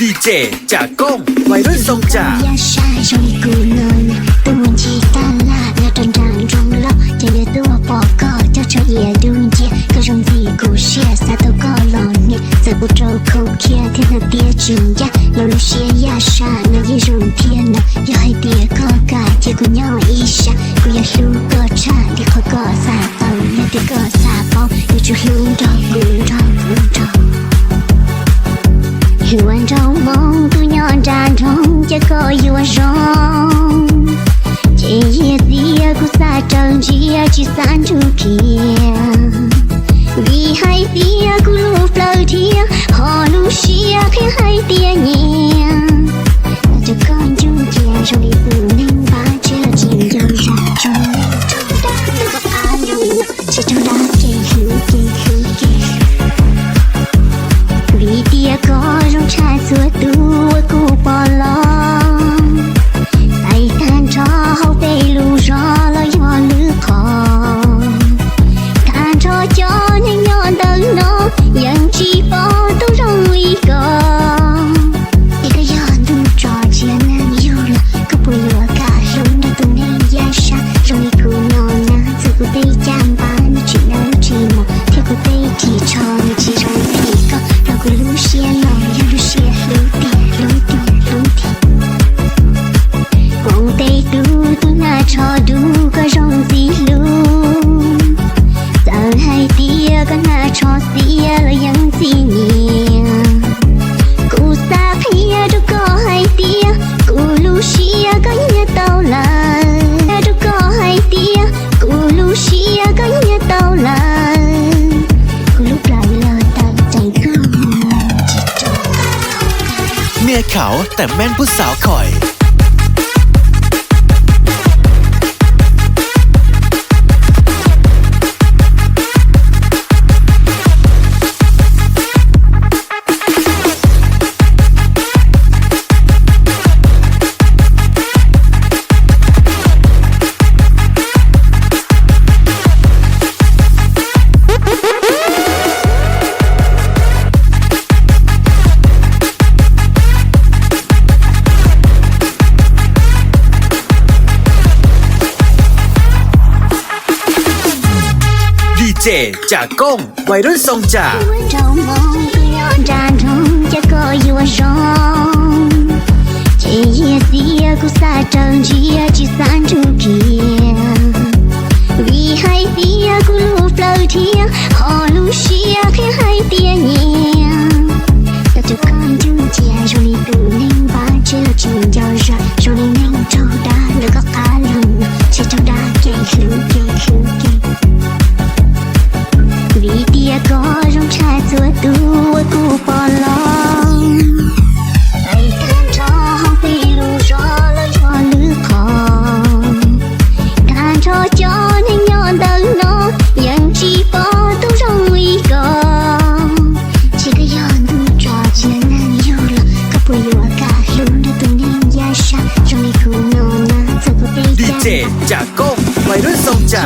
ดีเจจากก้องวัยรุ่นทรงจ่าอย่าช้าชนกูนอนตัวมันชีตาลาและตอนดังจงล้อจะเดือดตัวปอกก็เจ้าชายอย่าดูเจียก็จงที่กูเชียร์ซาตัวก็หลอนเนี่ยเสือกูโจเขาเคียที่นาเตียจริงยะเราลูเชียอย่าช้านะยิ่งรุ่งเพียนะอย่าให้เตียก็กาที่กูย่ออีชากูอยากรู้ก็ชาที่เขาก็สาเปาและที่ก็สาเปาอยู่จุดรู้ดอกกูดอกกูดอกอยู่วันจงมองกูย้อนจานทงจะก็อยู่วันร้องเจียเสียกูสาจังเจียจีสันทุกเกียวีให้เสียกูลูกเปล่าเทียหอลูเชียแค่ให้เตียเงียแต่จะก้อนจุ่มเจียชลีตื่นนิ่งบ้าเชื่อจริงยาวจากจงจุ่มด่าแล้วก็พาอยู่เชื่อจุ่มด่าเก่งคือเก่งคือเก่งวีเตียก็ร้องชายสวยตัวกูปอลองใส่การชอเขาไปลูรอแล้วย้อนลือคอการชอจอยังย้อนดังน้องยังชีปอต้องร้องลีก่อนอีกย้อนดูจอเชียนั่งอยู่ละก็ปวดหัวกาลงได้ตรงนี้ยาชาลงอีกูนอนนะจะกูได้จำบ้านจีน่าจีมอที่กูได้ที่ชอไม่จีร้องผีก็เรากูรู้เชียน้องยังรู้เชียรู้ตีรู้ตีรู้ตีคงได้ดูตัวหน้าชอดูก็ร้องสีลูจะให้เตียก็หน้าชอเสียแล้วยังสีเนียกูสาเพียดูก็ให้เตียกูรู้เชียก็ยังเต่าลายดูก็ให้เตียกูรู้เชียก็ยังเต่าลายกูรู้ปลายแล้วตั้งใจก็จิตจงเมียเขาแต่แม่นผู้สาวคอยดีเจจากก้องวัยรุ่นทรงจ่าเจ้ามองกูย้อนจานทงจะก็อยู่วันร้องเจียเสียกูสาจังเจียจีสันทุกเกียวีให้เสียกูลูกเปล่าเทียหอลูเชียแค่ให้เตียเงียแต่จะก้อนจุ่มเจียชลีตื่นนิ่งบ้าเชื่อจริงยาวรักชลีนิ่งเจ้าด่าแล้วก็ขาลุงเชื่อเจ้าด่าเก่งคือเก่งคือเก่งวีเดียก็ร้องชายสวยตัวกูปอลองใส่การชอห้องไปลูรอแล้วย้อนลือคอการชอจอยังย้อนดังน้องยังชีปอต้องร้องลีก่อนชีก็ย้อนดูจอเชียนั่งอยู่ละก็ปวดหัวกาลุงได้ตรงนี้ยาชาจงมีกูนอนนะเธอก็ได้ดีเจจากก้องวัยรุ่นทรงจ่า